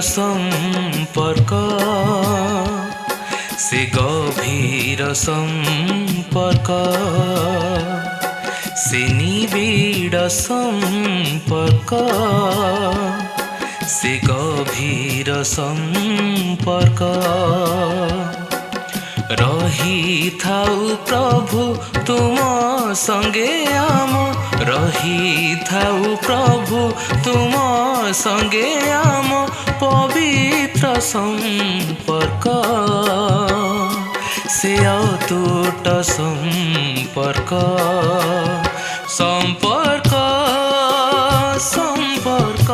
संपर्क से गभीर संपर्क से निबिड़ संपर्क से गभीर संपर्क रही थाउ प्रभु तुम संगे आम रही थाउ प्रभु तुम संगे आम पवित्र संपर्क से अतूट संपर्क संपर्क संपर्क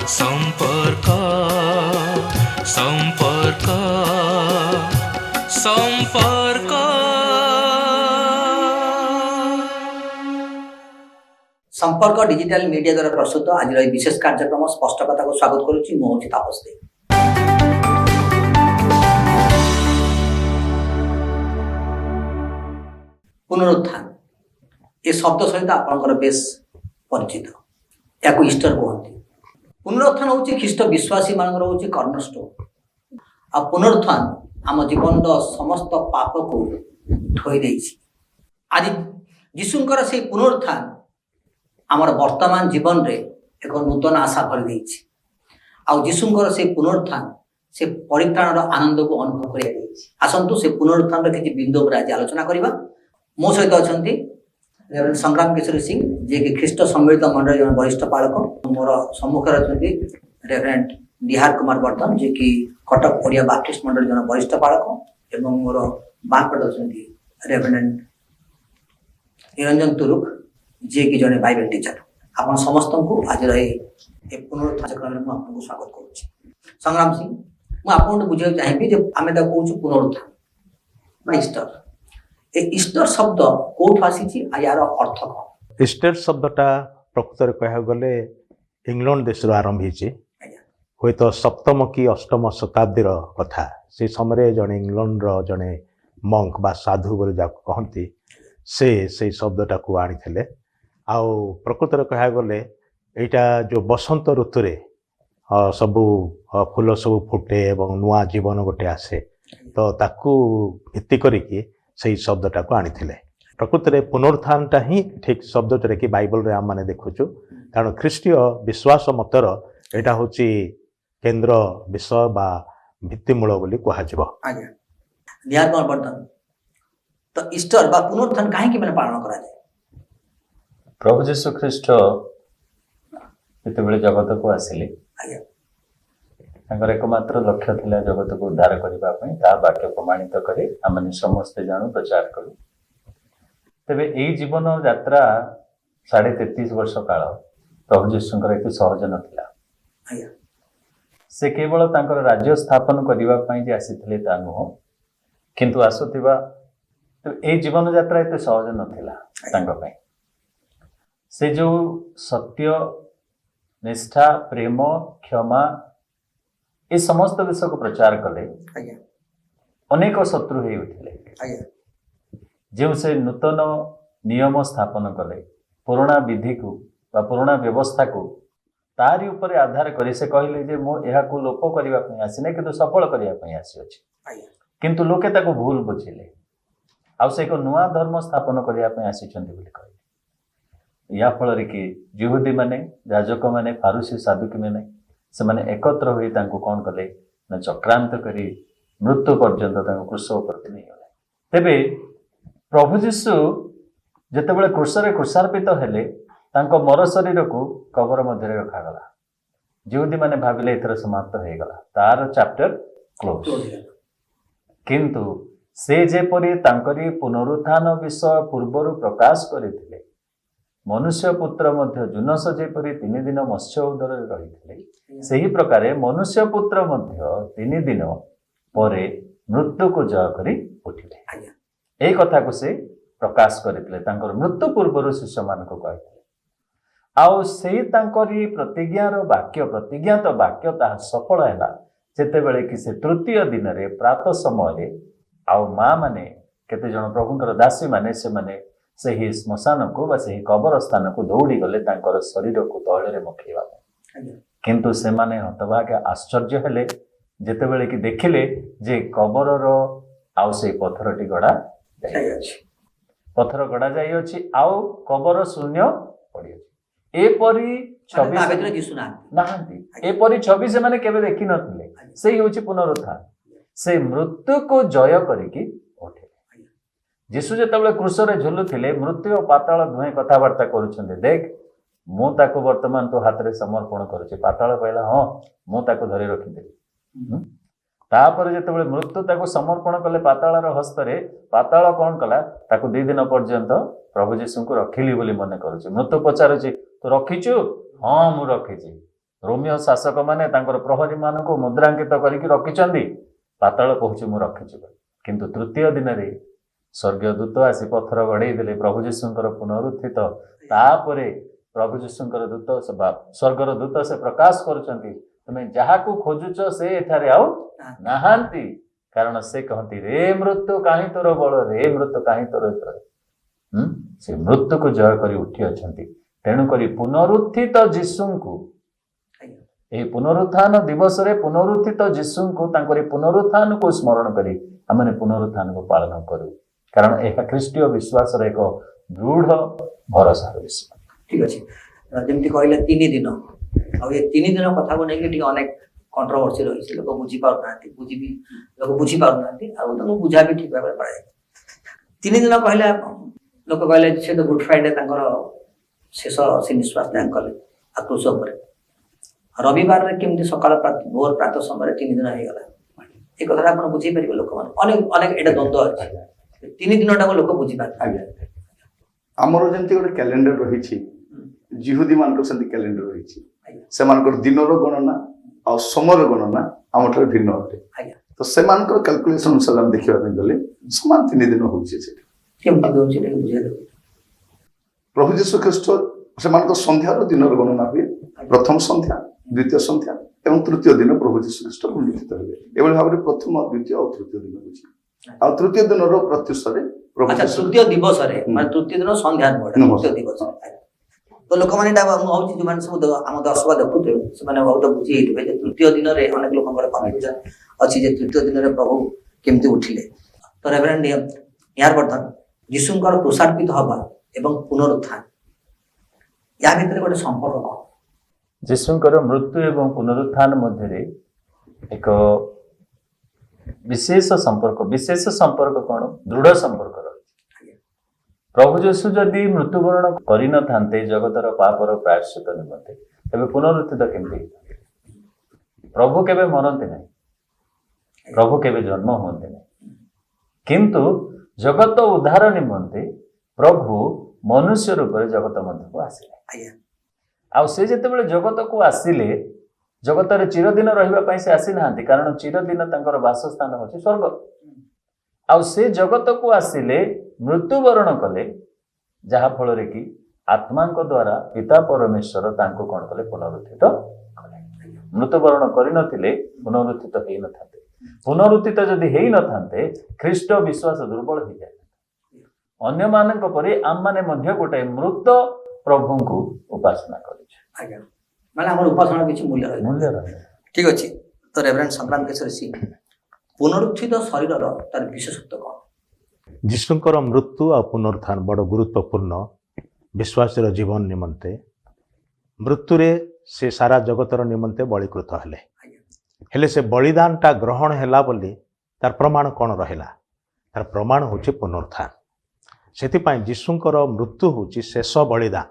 संपर्क संपर्क संपर्क संपर्क डिजिटल मीडिया द्वारा प्रस्तुत आज विशेष कार्यक्रम स्पष्ट कथा को स्वागत करुच्ची मु होछि तापस दे। पुनरुत्थान ए शब्द सहित आपनकर बेस परिचित या ईस्टर कहते। पुनरुत्थान होछि ख्रीष्ट विश्वासी मानकर होछि कर्णस्टोन आ पुनरुत्थान आम जीवन समस्त पाप को धोई देछि। आज यीशुंकर से पुनरुत्थान आमर वर्तमान जीवन रे एक नूतन आशा भरी देछि। आ यीशुंकर से पुनरुत्थान से परित्राणर आनंद को अनुभव करिया देछि। आसंतु से पुनरुत्थान रे किछि बिंदु पर आज आलोचना करिबा। मो सहित अछंती रेवरेंड संग्राम किशोर सिंह जे कि ख्रीष्ट सम्मिलित मंडल जन वरिष्ठ पालक। मोर सम्मुख अछंती रेवरेंड निहार कुमार वर्धन जे कि कटक ओडिया बाप्टिस्ट मंडल जन वरिष्ठ पालक एवं मोर बापट अछंती रेवरेंड निरंजन तुरुक जे कि जने बाइबल टीचर। आपण समस्त को आज रहे ए पुनरुत्थान कार्यक्रम में आपको स्वागत करूछि। संग्राम सिंह मु आपन बुझे चाहिबी जे आमे ता कहूछु पुनरुत्थान बा ईस्टर। ए ईस्टर शब्द कोठ आसीछि आ यार अर्थ को? ईस्टर शब्दटा प्रकृतर कह गले इंग्लैंड देश आरंभ होइछि। हुए तो सप्तम कि अष्टम शताब्दी कथा। से समय जड़े इंग्लैंड जड़े मंक बा साधु बोली जाको कहती से शब्दटा को आनी थे। आउ प्रकृतर कह गले यहाँ जो बसंत ऋतु सबू फूल सब फुटे एवं नुआ जीवन गोटे आसे तो ताकू भित्ति करिकी से शब्दटा को आनी थे। प्रकृत में पुनरुत्थानटा ही ठीक शब्द जोटा कि बाइबल रे आम मैंने देखुचु कारण ख्रीष्टीय विश्वास मतर यहाँ हूँ केंद्र विषय बा भित्तिमूल बोली कहुब। तो ईस्टर बा पुनरुत्थान कहीं मैंने पालन करा जाए? प्रभु जीशु ख्रीष्ट जिते जगत को आसिले एकमात्र लक्ष्य थिला जगत को उद्धार करने वाक्य प्रमाणित करे आम समस्ते जानू प्रचार करूँ। तेबे यही जीवन यात्रा 33.5 वर्ष काल प्रभु जीशुंकर एत सहज नथिला। से केवल तांकर राज्य स्थापन करने आसी ता नुह किंतु आसुथिबा ए जीवन यात्रा एत सहज नथिला तांका पई। से जो सत्य निष्ठा प्रेम क्षमा ये समस्त विषय को प्रचार कले अनेक शत्रु हो उठिले। जो से नूतन नियम स्थापन कले पुराणा विधि को पुराणा व्यवस्था को तारी ऊपर आधार करे से कहले जे मो एहा को लोप करबा पई आसी नै किंतु सफल करबा पई आसी अछि। किंतु लोके ताको भूल बुझिले आ से एक नुआ धर्म स्थापन करबा पई आसी छथि बोली कहले। या फल रे कि यहूदी माने याजक माने फारूसी साधुकी माने से माने एकत्र होई तांको कोन कले न चक्रांत करी मृत्यु पर्यंत तांको क्रूस ऊपर नै गले। तेबे प्रभु जीशु जेतेबेले क्रूस रे क्रूसार्पित हेले तांको मर शरीर को कबर मध्य रखागला। यहूदी माने भाविले एथर समाप्त हो गला तार चैप्टर क्लोज। किंतु से जेपरि तांकरी पुनरुत्थान विषय पूर्वर प्रकाश करथिले मनुष्य पुत्र मध्य जुनस जेपरि 3 दिन मत्स्य उदर रही सही प्रकार मनुष्य पुत्र मध्य 3 दिन परे मृत्यु को जय करी उठिले। यही कथा को से प्रकाश करथिले तांकर मृत्यु पूर्वर शिष्य मान को कहथिले। आउ से तांकरी प्रतिज्ञार वाक्य प्रतिज्ञात वाक्य ताहा सफल हैला जेतेबेले कि से तृतीय दिन रे प्रातः समय आउ माँ माने केते जन प्रभुंकर दासी माने से माने सही श्मशान को बा सही कबर स्थान को दौड़ी गले तांकर शरीर को तळे रे मखेबा। किंतु से माने हतभाग्य आश्चर्य हेले जेतेबेले कि देखिले जे कबरर आउ से पत्थरटी गड़ा ଯାଇଅଛି। पत्थर गड़ा जाई अछि आउ कबर शून्य पड़ी अछि एपरी ତା 26 ଭିତରେ ଯୀଶୁ ନାହାନ୍ତି। नाहांती एपरी 26 से माने केबे देखि नथिले सेही होछि पुनरुत्थान से मृत्यु को जय करिकि उठिले यीशु जेतेबेले क्रूसरे झुलुथिले मृत्यु और पाताल दुहे कथावार्ता करूछन्ते देख मु ताको वर्तमान तो हाथ रे समर्पण करूछि पाताल कहला हां मु ताको धरि रखिदेली तापर जेतेबेले मृत्यु ताको समर्पण कले पाताळर हस्तरे पाताळ कोन कला ताको 2 दिन पर्यंत प्रभु यीशु को रखिली बोली मने करूछि मृत्यु पचारुछि तो रखिछु हां मु रखिछि रोमियो शासक माने तांकर प्रहरी मानको मुद्रांकित करिकि रखिचंदी पाताळ कहूछि मु रखिछु किंतु तृतीय दिन रे स्वर्गदूत आसी पत्थर गड़ेई देले प्रभु यीशुंकर पुनरुत्थित तापरे प्रभु यीशुंकर दूत स्वर्गर दूत से प्रकाश करूछंती तुमे जहा को खोजुच से एठारे आउ नाहांती कारण से कहती रे मृत्यु काहे तोर बल रे मृत्यु काहे तोर जय से मृत्यु को जय करी उठी अछंती तेणु करी पुनरुत्थित यीशुंकु ए पुनरुत्थान दिवस रे पुनरुत्थित यीशुंकु तांकरी पुनरुत्थान को स्मरण करी हमने पुनरुत्थान को पालन करू कारण एहा ख्रीष्टीय विश्वास रे एक दृढ़ भरोसा विश्वास ठीक अच्छे जमी कहले 3 दिन आ 3 दिन कथा को नहीं अनेक कंट्रोवर्सी रही लोक बुझी पार लोक बुझी पार बुझा भी ठीक भाव पड़े 3 दिन कहले लोक कहले से तो गुड फ्राइडे शेष से निश्वास त्याग कले आक्रोश रविवार केमती सकाल भोर प्रातः समय 3 दिन हो गला एक कथा आप बुझे पारे लोक अनेक अनेक एटा द्वंद्व अच्छे 3 दिन टाक लोक बुझी पारे आमर जमती गोटे कैलेंडर रही जिहुदी मान कैलेंडर रही से दिनर गणना आ समय गणना आम भिन्न अटे तो से कैलकुलेशन अनुसार देखा गले समान 3 दिन हो प्रभु जीशु ख्रीस्ट से संध्यार दिनर गणना हुए प्रथम संध्या द्वितीय संध्या एवं तृतीय दिन प्रभु जीशु ख्रीस्ट पुनरुत्थित हुए एभली भाव में प्रथम द्वितीय और तृतीय दिन बुझी आ तृतीय दिन प्रत्युषरे अच्छा तृतीय दिवस माने तृतीय दिन संध्या तृतीय दिवस तो लोक माने जो माने सब आम दर्शक देखुथे से माने बहुत बुझी हेतबे जे तृतीय दिन रे अनेक लोकंकर कन्फ्यूजन अछि जे तृतीय दिन रे प्रभु केमती उठिले तो रेवरेंड यार वर्धन यीशुंकर क्रूसार्पित हवा एवं पुनरुत्थान या भितर गोटे संपर्क कौन यीशुंकर मृत्यु एवं पुनरुत्थान मध्य एक विशेष संपर्क कौन दृढ़ संपर्क रही प्रभु यीशु जदि मृत्युवरण करि न थांते जगतर पापर प्रायश्चित निमंते तबे पुनरुत्थित केमती प्रभु केबे मरते नहीं प्रभु केबे जन्म होते नहीं किंतु जगत उद्धार निमंते प्रभु मनुष्य रूप में जगत मध्य को आसिले आ से जेतेबेले जगत को आसिले जगत रे चिरदिन रहिबा से आसी नांती कारण चिरदिन तांकर वासस्थान होछि स्वर्ग आ से जगत को आसिले मृत्युवरण कले जहा फल रे कि आत्मा द्वारा पिता परमेश्वर तांको कोन कले पुनरुत्थित कले मृत्युवरण करि नथिले पुनरुत्थित हेइ नथाते पुनरुत्थित जदि हेइ नथाते ख्रीष्ट विश्वास दुर्बल हो जाय अन्य मानक परे आम माने मध्य गोटे मृत प्रभु को उपासना करिछ आज्ञा माने हमर उपासना किछि मूल्य रहे ठीक अछि तो रेवरेंड संक्रांत केशरी सिंह पुनरुत्थित शरीर तार विशेषत्व कौन यीशुंकर मृत्यु और पुनरुत्थान बड़ गुरुत्वपूर्ण विश्वासर जीवन निमंते मृत्यु रे से सारा जगतर निमंते बलिकृत हेले से बलिदानटा ग्रहण हैला बोली तार प्रमाण कौन रहिला तार प्रमाण होछि पुनरुत्थान सेथिपाई यीशुंकर मृत्यु होछि शेष बलिदान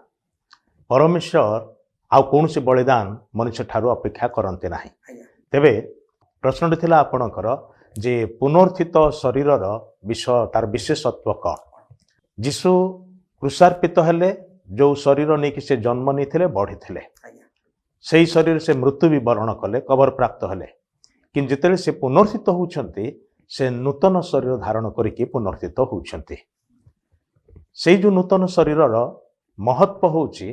परमेश्वर आउ कौन से बलिदान मनुष्य ठारू अपेक्षा करते ना तेबे प्रश्न थिला आपणकर जे पुनरुत्थित शरीरर विषय तार विशेषत्व कौन यीशु क्रूसार्पित हेले जो शरीर नहीं कि से जन्म नहीं बढ़ी से शरीर से मृत्यु भी वरण कले कबर प्राप्त हेले कि जिते से पुनर्थित होउछंती से नूतन शरीर धारण करिकी पुनर्थित होउछंती से जो नूतन शरीरर महत्व होउची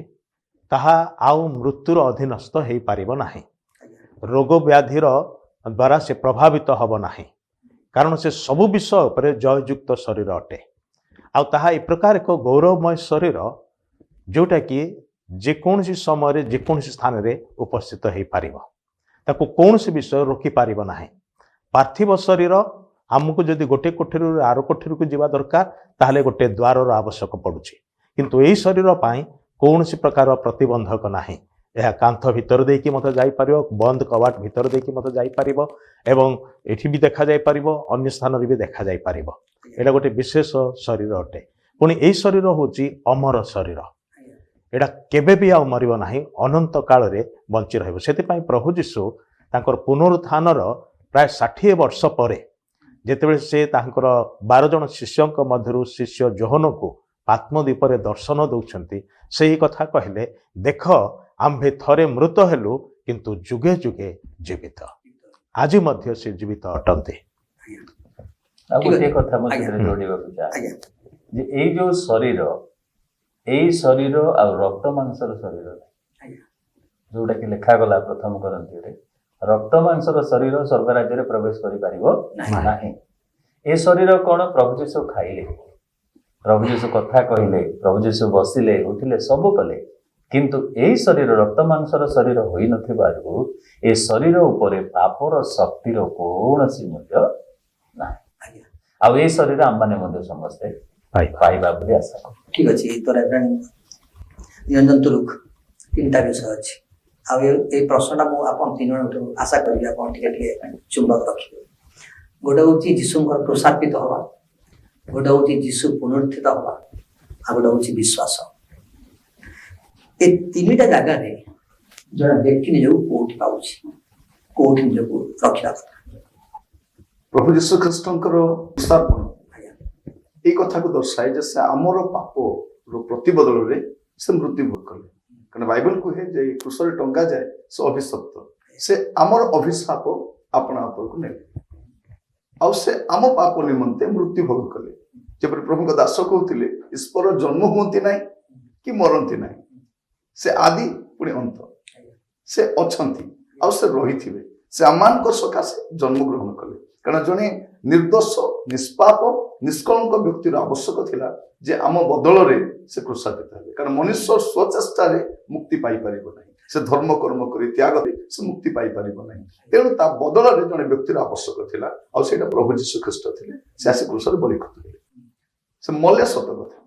ताहा आउ मृत्युर अधीनस्थ हो पारिबो नाही रोग व्याधिर द्वारा से प्रभावित हब नाही कारण से सबु विषय उपरे जययुक्त शरीर अटे आ ताहा ए प्रकार एक गौरवमय शरीर जोटा कि ଯେକୌଣସି ସମୟରେ ଯେକୌଣସି ସ୍ଥାନରେ ଉପସ୍ଥିତ ହେଇପାରିବ। ତାକୁ କୌଣସି ବିଷୟ ରୋକିପାରିବ ନାହିଁ। ପାର୍ଥିବ ଶରୀର ଆମକୁ ଯଦି ଗୋଟେ କୋଠରୀରୁ ଆର କୋଠରୀକୁ ଯିବା ଦରକାର ତାହେଲେ ଗୋଟେ ଦ୍ୱାରର ଆବଶ୍ୟକ ପଡ଼ୁଛି, କିନ୍ତୁ ଏହି ଶରୀର ପାଇଁ କୌଣସି ପ୍ରକାର ପ୍ରତିବନ୍ଧକ ନାହିଁ। ଏହା କାନ୍ଥ ଭିତର ଦେଇକି ମଧ୍ୟ ଯାଇପାରିବ, ବନ୍ଦ କବାଟ ଭିତର ଦେଇକି ମଧ୍ୟ ଯାଇପାରିବ ଏବଂ ଏଠି ବି ଦେଖାଯାଇପାରିବ, ଅନ୍ୟ ସ୍ଥାନରେ ବି ଦେଖାଯାଇପାରିବ। ଏଇଟା ଗୋଟେ ବିଶେଷ ଶରୀର ଅଟେ। ପୁଣି ଏହି ଶରୀର ହେଉଛି ଅମର ଶରୀର। ଏଇଟା କେବେ ବି ଆଉ ମରିବ ନାହିଁ, ଅନନ୍ତ କାଳରେ ବଞ୍ଚି ରହିବ। ସେଥିପାଇଁ ପ୍ରଭୁ ଯୀଶୁ ତାଙ୍କର ପୁନରୁତ୍ଥାନର ପ୍ରାୟ 60 ବର୍ଷ ପରେ ଯେତେବେଳେ ସେ ତାଙ୍କର 12 ଜଣ ଶିଷ୍ୟଙ୍କ ମଧ୍ୟରୁ ଶିଷ୍ୟ ଯୋହନକୁ ପାତ୍ମଦ୍ୱୀପରେ ଦର୍ଶନ ଦେଉଛନ୍ତି, ସେହି କଥା କହିଲେ, ଦେଖ ଆମ୍ଭେ ଥରେ ମୃତ ହେଲୁ କିନ୍ତୁ ଯୁଗେ ଯୁଗେ ଜୀବିତ। ଆଜି ମଧ୍ୟ ସେ ଜୀବିତ ଅଟନ୍ତି। ଆଉ ଗୋଟିଏ କଥା ମୁଁ ସେଥିରେ ଯୋଡ଼ିବାକୁ ଚାହେଁ ଯେ ଏଇ ଯୋଉ ଶରୀର, ଏଇ ଶରୀର ଆଉ ରକ୍ତ ମାଂସର ଶରୀର ଯୋଉଟା କି ଲେଖାଗଲା ପ୍ରଥମ କରନ୍ତିରେ, ରକ୍ତ ମାଂସର ଶରୀର ସ୍ୱର୍ଗ ରାଜ୍ୟରେ ପ୍ରବେଶ କରିପାରିବ ନାହିଁ। ଏ ଶରୀର କଣ? ପ୍ରଭୁ ଯୀଶୁ ଖାଇଲେ, ପ୍ରଭୁ ଯୀଶୁ କଥା କହିଲେ, ପ୍ରଭୁ ଯୀଶୁ ବସିଲେ, ଉଠିଲେ, ସବୁ କଲେ, କିନ୍ତୁ ଏଇ ଶରୀର ରକ୍ତ ମାଂସର ଶରୀର ହୋଇନଥିବାରୁ ଏ ଶରୀର ଉପରେ ପାପର ଶକ୍ତିର କୌଣସି ମୂଲ୍ୟ ନାହିଁ। ଆଉ ଏଇ ଶରୀର ଆମମାନେ ମଧ୍ୟ ସମସ୍ତେ ପାଇବା ବୋଲି ଆଶା କରୁ। ଠିକ ଅଛି। ତ ରେଭରେଣ୍ଡ ନିରଞ୍ଜନ ତୁରୁକ, 3ଟା ବିଷୟ ଅଛି। ଆଉ ଏଇ ପ୍ରଶ୍ନଟା ମୁଁ ଆପଣ 3 ଜଣଠୁ ଆଶା କରିବି ଆପଣ ଟିକେ ଟିକେ ଚୁମ୍ବକ ରଖିବେ। ଗୋଟେ ହେଉଛି ଯୀଶୁଙ୍କର କ୍ରୁଶାର୍ପିତ ହବା, ଗୋଟେ ହେଉଛି ଯୀଶୁ ପୁନରୁତ୍ଥିତ ହବା, ଆଉ ଗୋଟେ ହେଉଛି ବିଶ୍ୱାସ। ଏ 3ଟା ଜାଗାରେ ଜଣେ ବ୍ୟକ୍ତି ନିଜକୁ କୋଉଠି ପାଉଛି, କୋଉଠି ନିଜକୁ ରଖିବା କଥା? ପ୍ରଭୁ ଯୀଶୁ ଖ୍ରୀଷ୍ଟଙ୍କର କ୍ରୁଶାର୍ପଣ এই কথাକୁ ଦର୍ଶାଏ ଯେ ସେ ଆମର ପାପର ପ୍ରତିବଦଳରେ ସେ ମୃତ୍ୟୁଭୋଗ କଲେ। କାରଣ ବାଇବଲ କୁହେ ଯେ କ୍ରୁଶରେ ଟଙ୍ଗା ଯାଏ ସେ ଅଭିଶପ୍ତ, ସେ ଆମର ଅଭିଶାପ ଆପଣା ଉପରକୁ ନେଲେ ଆଉ ସେ ଆମ ପାପ ନିମନ୍ତେ ମୃତ୍ୟୁଭୋଗ କଲେ। ଯେପରି ପ୍ରଭୁଙ୍କ ଦାସ କହୁଥିଲେ, ଈଶ୍ୱର ଜନ୍ମ ହୁଅନ୍ତି ନାହିଁ କି ମରନ୍ତି ନାହିଁ, ସେ ଆଦି ପୁଣି ଅନ୍ତ, ସେ ଅଛନ୍ତି ଆଉ ସେ ରହିଥିବେ। ସେ ଆମମାନଙ୍କ ସକାଶେ ଜନ୍ମଗ୍ରହଣ କଲେ। କାରଣ ଜଣେ ନିର୍ଦ୍ଦୋଷ ନିଷ୍ପାପ ନିଷ୍କଳଙ୍କ ବ୍ୟକ୍ତିର ଆବଶ୍ୟକ ଥିଲା ଯେ ଆମ ବଦଳରେ ସେ କ୍ରୁଶାର୍ପିତ ହେବେ। କାରଣ ମନୁଷ୍ୟ ସ୍ୱଚେଷ୍ଟାରେ ମୁକ୍ତି ପାଇପାରିବ ନାହିଁ, ସେ ଧର୍ମ କର୍ମ କରି ତ୍ୟାଗରେ ସେ ମୁକ୍ତି ପାଇପାରିବ ନାହିଁ। ତେଣୁ ତା ବଦଳରେ ଜଣେ ବ୍ୟକ୍ତିର ଆବଶ୍ୟକ ଥିଲା, ଆଉ ସେଇଟା ପ୍ରଭୁ ଯୀଶୁ ଖ୍ରୀଷ୍ଟ ଥିଲେ। ସେ ଆସି କ୍ରୁଶରେ ବଳିଖତ ହେଲେ, ସେ ମଲେ ସତ କଥା,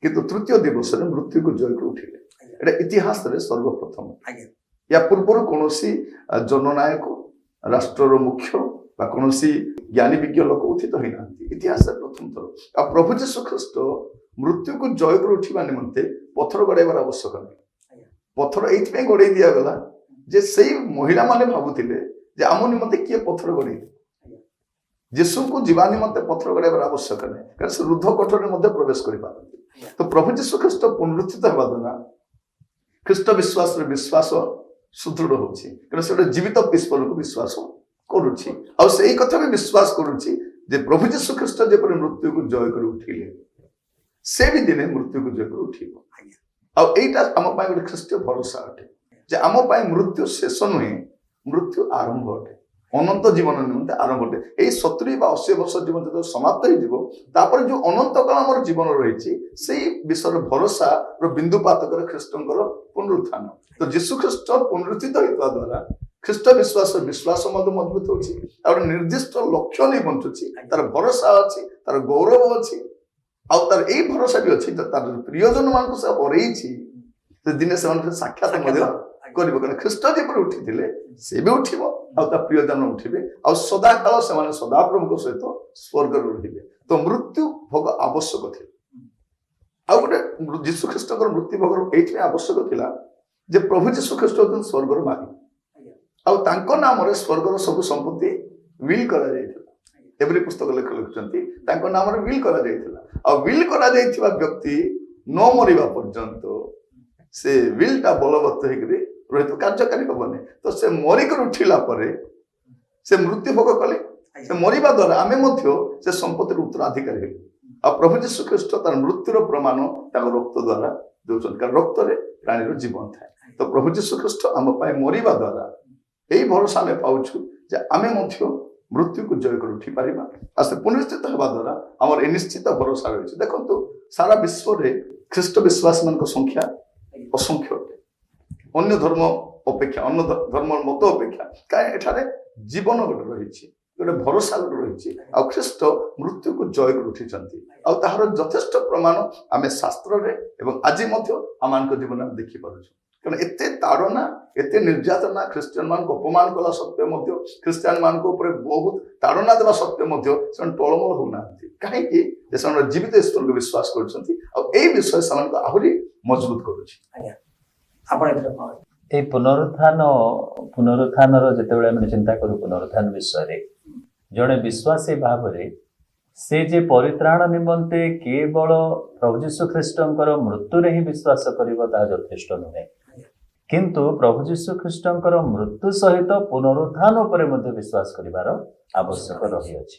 କିନ୍ତୁ ତୃତୀୟ ଦିବସରେ ମୃତ୍ୟୁକୁ ଜୟ କରି ଉଠିଲେ। ଏଇଟା ଇତିହାସରେ ସର୍ବପ୍ରଥମ। ୟା ପୂର୍ବରୁ କୌଣସି ଜନନାୟକ, ରାଷ୍ଟ୍ରର ମୁଖ୍ୟ ବା କୌଣସି ଜ୍ଞାନୀ ବିଜ୍ଞ ଲୋକ ଉତ୍ଥିତ ହୋଇନାହାନ୍ତି ଇତିହାସରେ ପ୍ରଥମ ଥର। ଆଉ ପ୍ରଭୁ ଯୀଶୁ ଖ୍ରୀଷ୍ଟ ମୃତ୍ୟୁକୁ ଜୟ କରି ଉଠିବା ନିମନ୍ତେ ପଥର ଗଡ଼ାଇବାର ଆବଶ୍ୟକ ନାହିଁ। ପଥର ଏଇଥିପାଇଁ ଗଡ଼େଇ ଦିଆଗଲା ଯେ ସେଇ ମହିଳାମାନେ ଭାବୁଥିଲେ ଯେ ଆମ ନିମନ୍ତେ କିଏ ପଥର ଗଡ଼େଇଲେ, ଯୀଶୁଙ୍କୁ ଯିବା ନିମନ୍ତେ ପଥର ଗଡ଼ାଇବାର ଆବଶ୍ୟକ ନାହିଁ, କାରଣ ସେ ରୁଦ୍ଧ କୋଠରରେ ମଧ୍ୟ ପ୍ରବେଶ କରିପାରନ୍ତି। ତ ପ୍ରଭୁ ଯୀଶୁ ଖ୍ରୀଷ୍ଟ ପୁନରୁତ୍ଥିତ ହେବା ଦ୍ୱାରା ଖ୍ରୀଷ୍ଟ ବିଶ୍ୱାସରେ ବିଶ୍ୱାସ ସୁଦୃଢ଼ ହେଉଛି, କାରଣ ସେ ଗୋଟେ ଜୀବିତ ଈଶ୍ୱରକୁ ବିଶ୍ୱାସ କରୁଛି। ଆଉ ସେଇ କଥା ବି ବିଶ୍ୱାସ କରୁଛି ଯେ ପ୍ରଭୁ ଯୀଶୁ ଖ୍ରୀଷ୍ଟ ଯେପରି ମୃତ୍ୟୁକୁ ଜୟ କରି ଉଠିଲେ, ସେ ବି ଦିନେ ମୃତ୍ୟୁକୁ ଜୟ କରି ଉଠିବ। ଆଉ ଏଇଟା ଆମ ପାଇଁ ଗୋଟେ ଖ୍ରୀଷ୍ଟୀୟ ଭରସା ଅଟେ ଯେ ଆମ ପାଇଁ ମୃତ୍ୟୁ ଶେଷ ନୁହେଁ, ମୃତ୍ୟୁ ଆରମ୍ଭ ଅଟେ, ଅନନ୍ତ ଜୀବନ ନିମନ୍ତେ ଆରମ୍ଭ ଅଟେ। ଏଇ 70 ବା 80 ବର୍ଷ ଜୀବନ ଯେତେବେଳେ ସମାପ୍ତ ହେଇଯିବ, ତାପରେ ଯୋଉ ଅନନ୍ତ କାଳ ଆମର ଜୀବନ ରହିଛି, ସେଇ ବିଷୟରେ ଭରସାର ବିନ୍ଦୁପାତକରେ ଖ୍ରୀଷ୍ଟଙ୍କର ପୁନରୁତ୍ଥାନ। ତ ଯୀଶୁ ଖ୍ରୀଷ୍ଟ ପୁନରୁତ୍ଥିତ ହେଇଥିବା ଦ୍ୱାରା ଖ୍ରୀଷ୍ଟ ବିଶ୍ୱାସ ମଧ୍ୟ ମଜବୁତ ହେଉଛି, ଆଉ ଗୋଟେ ନିର୍ଦ୍ଦିଷ୍ଟ ଲକ୍ଷ୍ୟ ନେଇ ବଞ୍ଚୁଛି, ତାର ଭରସା ଅଛି, ତାର ଗୌରବ ଅଛି, ଆଉ ତାର ଏଇ ଭରସା ବି ଅଛି ଯେ ତାର ପ୍ରିୟଜନ ମାନଙ୍କୁ ସେ ହରେଇଛି, ସେ ଦିନେ ସେମାନଙ୍କୁ ସାକ୍ଷାତ ମଧ୍ୟ କରିବ। କାରଣ ଖ୍ରୀଷ୍ଟ ଯେପରି ଉଠିଥିଲେ ସେ ବି ଉଠିବ, ଆଉ ତା ପ୍ରିୟଜନ ଉଠିବେ, ଆଉ ସଦାକାଳ ସେମାନେ ସଦାପ୍ରଭୁଙ୍କ ସହିତ ସ୍ୱର୍ଗରେ ରହିବେ। ତ ମୃତ୍ୟୁ ଭୋଗ ଆବଶ୍ୟକ ଥିଲା। ଆଉ ଗୋଟେ ଯୀଶୁ ଖ୍ରୀଷ୍ଟଙ୍କର ମୃତ୍ୟୁ ଭୋଗ ଏଇଥିପାଇଁ ଆବଶ୍ୟକ ଥିଲା ଯେ ପ୍ରଭୁ ଯୀଶୁ ଖ୍ରୀଷ୍ଟ ହେଉଛନ୍ତି ସ୍ୱର୍ଗର ମାଲିକ, ଆଉ ତାଙ୍କ ନାମରେ ସ୍ୱର୍ଗର ସବୁ ସମ୍ପତ୍ତି ୱିଲ୍ କରାଯାଇଥିଲା। ଏଭଳି ପୁସ୍ତକ ଲେଖୁଛନ୍ତି ତାଙ୍କ ନାମରେ ୱିଲ୍ କରାଯାଇଥିଲା। ଆଉ ୱିଲ୍ କରାଯାଇଥିବା ବ୍ୟକ୍ତି ନ ମରିବା ପର୍ଯ୍ୟନ୍ତ ସେ ୱିଲ୍ଟା ବଳବତ୍ତର ହେଇକରି ରହିଥିବ, କାର୍ଯ୍ୟକାରୀ ହବନି। ତ ସେ ମରିକରି ଉଠିଲା ପରେ ସେ ମୃତ୍ୟୁ ଭୋଗ କଲେ, ସେ ମରିବା ଦ୍ୱାରା ଆମେ ମଧ୍ୟ ସେ ସମ୍ପତ୍ତିର ଉତ୍ତରାଧିକାରୀ ହେଲୁ। ଆଉ ପ୍ରଭୁ ଯୀଶୁ ଖ୍ରୀଷ୍ଟ ତାର ମୃତ୍ୟୁର ପ୍ରମାଣ ତାଙ୍କ ରକ୍ତ ଦ୍ୱାରା ଦେଉଛନ୍ତି, କାରଣ ରକ୍ତରେ ପ୍ରାଣୀର ଜୀବନ ଥାଏ। ତ ପ୍ରଭୁ ଯୀଶୁ ଖ୍ରୀଷ୍ଟ ଆମ ପାଇଁ ମରିବା ଦ୍ୱାରା ଏଇ ଭରସା ଆମେ ପାଉଛୁ ଯେ ଆମେ ମଧ୍ୟ ମୃତ୍ୟୁକୁ ଜୟ କରି ଉଠିପାରିବା। ଆଉ ସେ ପୁନରୁତ୍ଥିତ ହେବା ଦ୍ୱାରା ଆମର ଏ ନିଶ୍ଚିତ ଭରସା ରହିଛି। ଦେଖନ୍ତୁ, ସାରା ବିଶ୍ୱରେ ଖ୍ରୀଷ୍ଟ ବିଶ୍ୱାସୀମାନଙ୍କ ସଂଖ୍ୟା असंख्य अटे अन्य धर्म अपेक्षा अन्य धर्म मत अपेक्षा कहीं एठारे जीवन गोटे रही गोटे भरोसा गोटे रही आ ख्रीष्ट मृत्यु को जय कर उठी तार यथेष्ट प्रमाण आम शास्त्र आज आम जीवन में देखिपुँ कारण एते ताड़ना एते निर्यातना ख्रीस्टियन मान को अपमान कला सत्वे ख्रीस्टियन मान को बहुत ताड़ना देवा सत्वे टलमल होना कहीं जीवित ईश्वर को विश्वास कर विषय से आहरी मजबूत कर এই পুনरुত্থানৰ যেତେବେଳେ ଆମେ ଚିନ୍ତା କରୁ ପୁନରୁତ୍ଥାନ ବିଷୟରେ ଜଣେ ବିଶ୍ୱାସୀ ଭାବରେ ସେ ଯେ ପରିତ୍ରାଣ ନିମନ୍ତେ କେବଳ ପ୍ରଭୁ ଯୀଶୁ ଖ୍ରୀଷ୍ଟଙ୍କର ମୃତ୍ୟୁରେ ହିଁ ବିଶ୍ୱାସ କରିବ ତାହା ଯଥେଷ୍ଟ ନୁହେଁ କିନ୍ତୁ ପ୍ରଭୁ ଯୀଶୁ ଖ୍ରୀଷ୍ଟଙ୍କର ମୃତ୍ୟୁ ସହିତ ପୁନରୁତ୍ଥାନ ଉପରେ ମଧ୍ୟ ବିଶ୍ୱାସ କରିବାର ଆବଶ୍ୟକ ରହିଅଛି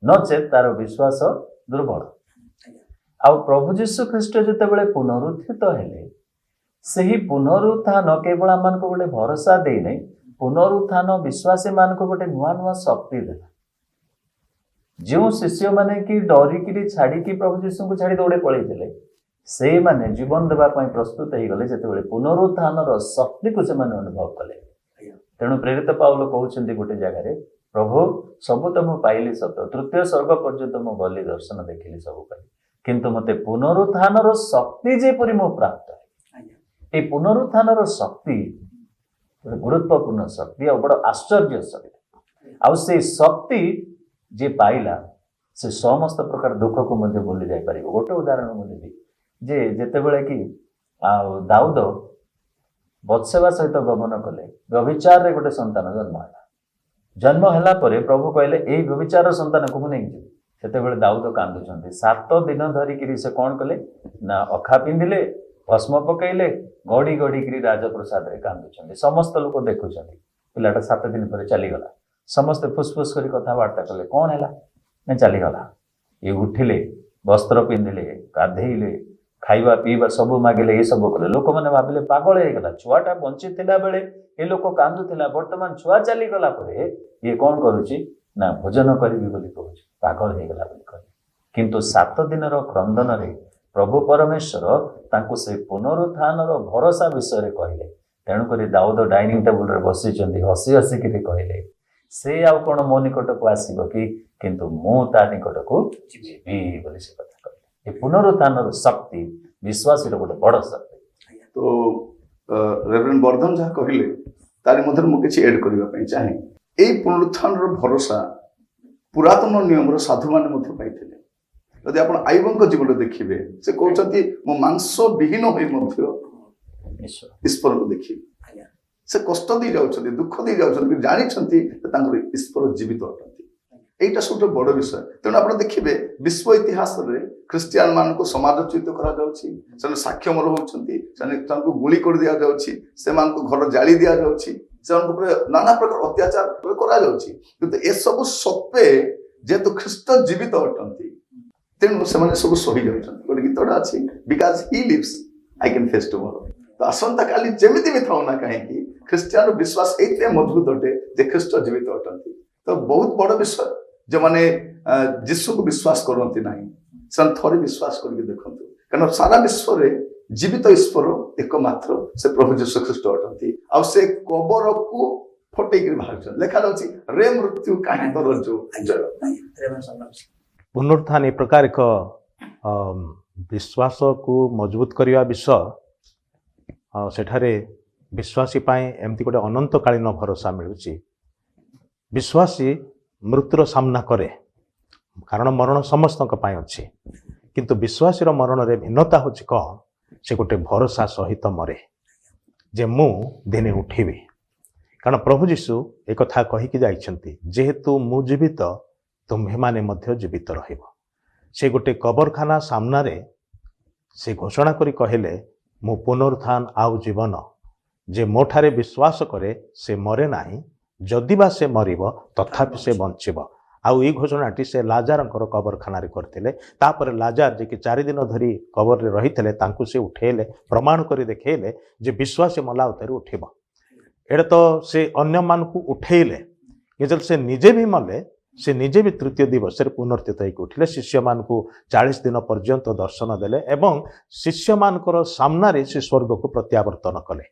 ନଚେତ୍ ତାର ବିଶ୍ୱାସ ଦୁର୍ବଳ ଆଉ ପ୍ରଭୁ ଯୀଶୁ ଖ୍ରୀଷ୍ଟ ଯେତେବେଳେ ପୁନରୁତ୍ଥିତ ହେଲେ ସେହି ପୁନରୁତ୍ଥାନ କେବଳ ଆମମାନଙ୍କୁ ଗୋଟେ ଭରସା ଦେଇନାହିଁ ପୁନରୁତ୍ଥାନ ବିଶ୍ୱାସୀ ମାନଙ୍କୁ ଗୋଟେ ନୂଆ ନୂଆ ଶକ୍ତି ଦେଲା ଯେଉଁ ଶିଷ୍ୟମାନେ କି ଡରିକିରି ଛାଡ଼ିକି ପ୍ରଭୁ ଯୀଶୁଙ୍କୁ ଛାଡ଼ି ଦୌଡ଼େ ପଳେଇଥିଲେ ସେଇମାନେ ଜୀବନ ଦେବା ପାଇଁ ପ୍ରସ୍ତୁତ ହେଇଗଲେ ଯେତେବେଳେ ପୁନରୁତ୍ଥାନର ଶକ୍ତିକୁ ସେମାନେ ଅନୁଭବ କଲେ ତେଣୁ ପ୍ରେରିତ ପାଉଲ କହୁଛନ୍ତି ଗୋଟେ ଜାଗାରେ ପ୍ରଭୁ ସବୁ ତ ମୁଁ ପାଇଲି ସତ ତୃତୀୟ ସ୍ୱର୍ଗ ପର୍ଯ୍ୟନ୍ତ ମୁଁ ଗଲି ଦର୍ଶନ ଦେଖିଲି ସବୁ ପାଇଲି କିନ୍ତୁ ମୋତେ ପୁନରୁତ୍ଥାନର ଶକ୍ତି ଯେପରି ମୁଁ ପ୍ରାପ୍ତ এই পুনরুত্থানর শক্তি ଗୋଟେ ଗୁରୁତ୍ୱପୂର୍ଣ୍ଣ ଶକ୍ତି ଆଉ ବଡ଼ ଆଶ୍ଚର୍ଯ୍ୟ ଶକ୍ତି ଆଉ ସେଇ ଶକ୍ତି ଯିଏ ପାଇଲା ସେ ସମସ୍ତ ପ୍ରକାର ଦୁଃଖକୁ ମଧ୍ୟ ଭୁଲି ଯାଇପାରିବ ଗୋଟେ ଉଦାହରଣ ମୁଁ ଦେବି ଯେ ଯେତେବେଳେ କି ଆଉ ଦାଉଦ ବତ୍ସେବା ସହିତ ଗମନ କଲେ ବ୍ୟଭିଚାରରେ ଗୋଟେ ସନ୍ତାନ ଜନ୍ମ ହେଲା ପରେ ପ୍ରଭୁ କହିଲେ ଏଇ ବ୍ୟଭିଚାରର ସନ୍ତାନକୁ ମୁଁ ନେଇଯିବି ସେତେବେଳେ ଦାଉଦ କାନ୍ଦୁଛନ୍ତି 7 ଦିନ ଧରିକିରି ସେ କ'ଣ କଲେ ନା ଅଖା ପିନ୍ଧିଲେ भस्म पकईले गड़ी गड़ी राजप्रसाद कांदुंट समस्त लोक देखुं पिलाटा 7 दिन पर चलीगला समस्ते फुसफुस कर कथबार्ता कले कौन है ना चलीगला ये उठिले वस्त्र पिंधिले गाधेले खाइबा पीवा सब मागिले ये सब कले लोक मैंने भाविले पागल हो गला छुआटा बंची बेले ये लोक कांदुला बर्तमान छुआ चलीगला ये कौन करुच्ची ना भोजन करी कहूँ पागल हो गला किंतु 7 दिन क्रंदन प्रभु परमेश्वर तांको से पुनरुत्थानर भरोसा विषय कहले तेणुक दाऊद डाइनिंग टेबुल रे बसी हसी हसिक कहले से आउ कौन मो निकट को आसब कि किंतु मु ता निकट को जीवी बोली से कथा कहले ये पुनरुत्थानर शक्ति विश्वास गोटे बड़ शक्ति तो रेवरेंड वर्धन जहाँ कहले तार मध्य मु किछि ऐड करबा पई चाहे ए पुनरुत्थानर भरोसा पुरातन नियमर साधु माने मध्य पाइथिले यदि आप आईबा जीवन देखिए से कहते मो मांस विहीन हो ईश्वर को देखिए से कष्ट दे जाऊँ दुख दे जाऊँ जानी ईश्वर जीवित अटंती यहीटा सब बड़ विषय तेणु आप देखिए विश्व इतिहास ख्रीस्टियान मान को समाजच्युत कर साक्ष्य मर होती गुली कर दि जाऊँ घर जाली दि जाऊँ नाना प्रकार अत्याचार कर सत्वे जेहेतु ख्रीस्ट जीवित अटंती तेणु से सब सही जाऊँ गोटे गीतटा अच्छी because he lives I can face tomorrow तो आसंता काली जमीती भी था ना कहीं ख्रीस्टियान विश्वास ये मजबूत अटे जे ख्रीस्ट जीवित अटंती तो बहुत बड़ विषय जो मैंने जीशु को विश्वास करती ना से थे विश्वास करके देखु कारण सारा विश्व में जीवित ईश्वर एकमात्र से प्रभु जीशु ख्रीस्ट अटंती आ से कबर को फटेक बाहर लेखा जाऊँगी रे मृत्यु कहीं तर जय पुनरुत्थान एक प्रकार एक विश्वास को मजबूत करने विषय सेठारे विश्वासी एमती गोटे अनंतकालीन भरोसा मिलूँ विश्वासी मृत्युर सामना करे कारण मरण समस्त अच्छी किंतु विश्वासी मरण रे भिन्नता हूँ कौन से गोटे भरोसा सहित मरे जे मु दिने उठिबी कारण प्रभु जीशु एक कथा कहीकि जाइछंती जेहेतु मु जीवित तुम्हें माने मध्य जीवित रहिबो से गोटे कबरखाना सामने से घोषणा करी कहले मु पुनरुत्थान आउ जीवन जे मोठारे विश्वास करे से मरे नाही जदि बा से मरिबो तथापि से बंचिबो आउ ई घोषणाटी से लाजारंकर कबरखाना रे करथिले तापर लाजार जे कि 4 दिन धरी कबर रे रहिथिले तांकु से उठेले प्रमाण करी देखेले जे विश्वास मला उतरे उठिबो एडे तो से अन्य मान को उठेले जब से निजे भी मले से निजे भी तृतीय दिवस पुनर्थित होइक उठिले शिष्य मानकु 40 दिन पर्यंत दर्शन देले एवं शिष्य मानकर सामनारे से स्वर्ग को प्रत्यावर्तन कले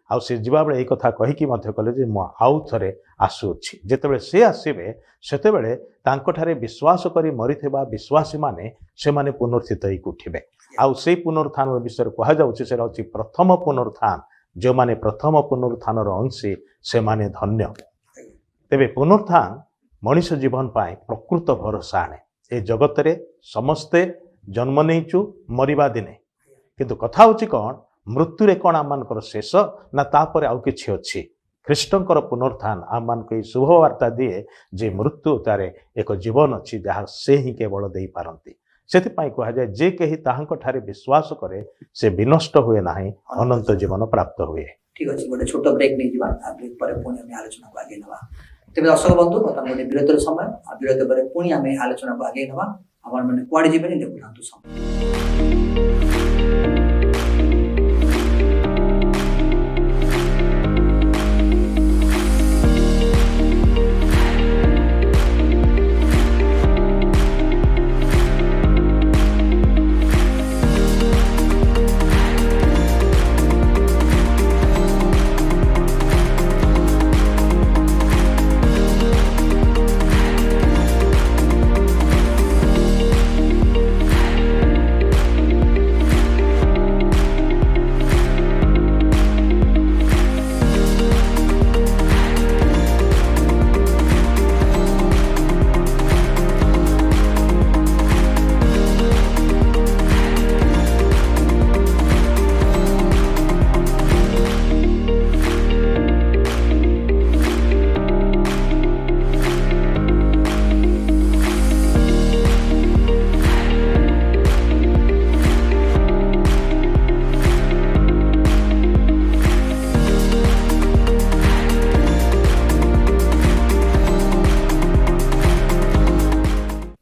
आउ से जीवा बेले एई कथा कहिकी मध्य कले जे म आउ थरे आसुछि जेतेबेले से आसीबे सेतेबेले तांकोठारे विश्वास करी मरिथिबा विश्वासी माने से माने पुनर्थित होइक उठिबे आउ से पुनरुत्थान विषय कहा जाउछि से रहछि प्रथम पुनरुत्थान जो माने प्रथम पुनरुत्थानर अंशी से माने धन्य तेबे पुनरुत्थान मनुष्य जीवन पाए प्रकृत भरोसा आने ए जगत रे समस्ते जन्म नहींचु मरिबा दिने किंतु कथा होची कौन मृत्यु रे कौन आम शेष ना तापर आउ किछि अछि ख्रीष्टंकर पुनरुत्थान आम मान शुभ वार्ता दिए जे मृत्यु तारे एक जीवन अच्छी जहाँ से ही केवल दे पारती से कह जाए जे कहीं ताहांक ठारे विश्वास करे से विनष्ट हुए नाही अनंत जीवन प्राप्त हुए। ठीक अच्छे गोटे छोट ब्रेक नहीं जीवा ब्रेक पर पुणी आम आलोचना को आगे नवा तेज दर्शक बंधु बर्तमान गोटे विरतर समय विरत पर पुणी आम आलोचना को आगे नवा आपण मैंने कुआड़े जीवन देखु समय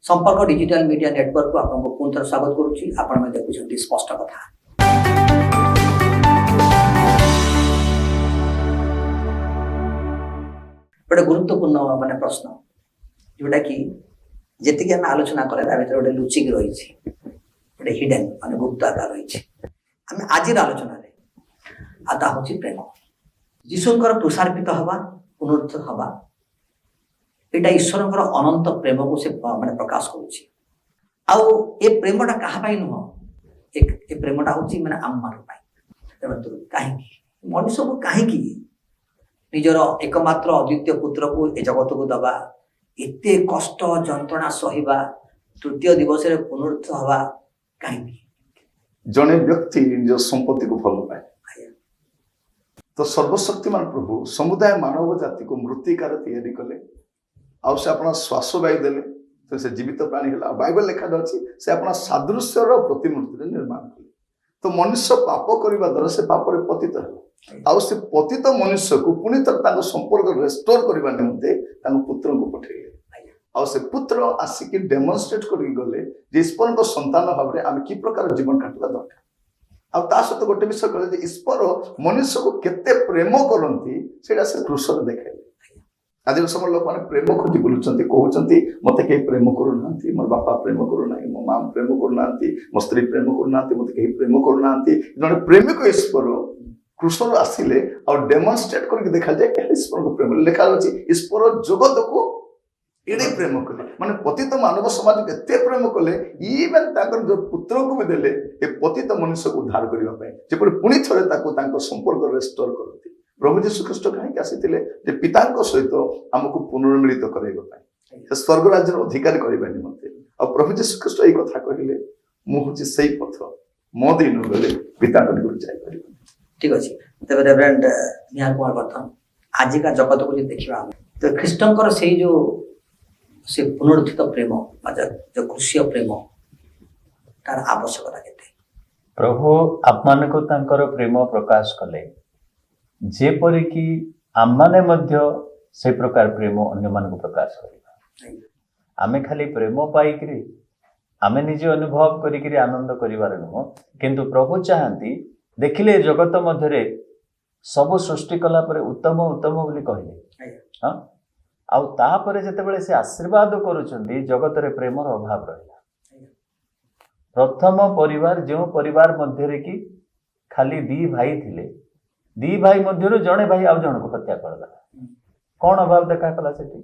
संपर्क डिजिटल मीडिया नेटवर्क को आपको पुनः थर स्वागत करुच्ची आपण में देखुछंती स्पष्ट कथा बड़े गुरुत्वपूर्ण माने प्रश्न जोटा कि जेति के हम आलोचना करे ता भीतर गोटे लुचिक रही गोटे हिडन माने गुप्त आकार रही हम आज आलोचना रे आता होची प्रेम जीशुंकर तुषार्पित हवा पुनरुत्थित हवा एटा ईश्वर अनंत प्रेम को से माने प्रकाश करुच्ची आउ ए प्रेमटा कहा नुह ए प्रेमटा हूँ माने आम मान कहीं मनुष्य को कहीं निजर एकमात्र अद्वितीय पुत्र को ए जगत को दबा एते कष्ट जंत्रणा सहिबा तृतीय दिवस रे पुनरुत्थित हवा कहीं जने व्यक्ति निज संपत्ति को भल पाए तो सर्वशक्तिमान प्रभु समुदाय मानव जाति को मृत्तिकार तैयारी कले आउ से अपना श्वास वायु देले तो से जीवित प्राणी है बाइबल लेखा अच्छी से अपना सादृश्यर प्रतिमूर्ति निर्माण कले तो मनुष्य पाप करने द्वारा से पाप पतित है आउ से पतित मनुष्य को पुणी तर संपर्क रेस्टोर करने निमंते पुत्र को पठेले आउ से पुत्र आसिक डेमोन्स्ट्रेट करके गले ईश्वर को संतान भाव में आम कि प्रकार जीवन काटवा दरकार आउ ता सहित गोटे विषय कहले ईश्वर मनुष्य को केते प्रेम करती से क्रूसर देखाइले आज समय लोक मैंने प्रेम खोजी बुलूं कहते मत कहीं प्रेम करूना मो बापा प्रेम करूना मो माँ प्रेम करूना मो स्त्री प्रेम करूना मत कहीं प्रेम करूना जड़े प्रेमिक ईश्वर क्रूसर आसिले और डेमोन्स्ट्रेट करके देखा जाए क्या ईश्वर को प्रेम लिखा अच्छी ईश्वर जगत को एड़े प्रेम कले माने पतित मानव समाज को एते प्रेम कले इवेन जो पुत्र को भी देले ए पतित मनुष्य को उद्धार करने पुणी थे संपर्क रेस्टोर करती प्रभु जीशु ख्रीष्ट कहीं आसीथिले जे पिता सहित आमको पुनर्मिलित कराइबा स्वर्ग राज्य अधिकारी करबा निमंते आ प्रभु जीशु ख्रीष्ट एई कथा कहिले मु होची सही पथ मो दिन गले पिता को जाय परिबा ठीक अछि तबे रेवरेंड निहाल कुमार वर्धन आज का जगत को जे देखिबा तो ख्रीष्टंकर सेही जो से पुनरुत्थित प्रेम जो कृष्य प्रेम तार आवश्यकता केते प्रभु आपमान को तांकर प्रेम प्रकाश कले जेपरि कि आमने मध्य से प्रकार प्रेम अन्य मान को प्रकाश करिबा आमे खाली प्रेम पाइकरी आमे निजे अनुभव करिकरी आनंद करिवार नुह किंतु प्रभु चाहती देखिले जगत मध्य सब सृष्टि कला पर उत्तम उत्तम बोली कहले हाँ ଆଉ ତାପରେ ଯେତେବେଳେ ସେ ଆଶୀର୍ବାଦ କରୁଛନ୍ତି ଜଗତରେ ପ୍ରେମର ଅଭାବ ରହିଲା। ପ୍ରଥମ ପରିବାର ଯେଉଁ ପରିବାର ମଧ୍ୟରେ କି ଖାଲି ଦି ଭାଇ ଥିଲେ, ଦି ଭାଇ ମଧ୍ୟରୁ ଜଣେ ଭାଇ ଆଉ ଜଣକୁ ହତ୍ୟା କରିଦେଲା। କଣ ଅଭାବ ଦେଖାଗଲା ସେଠି?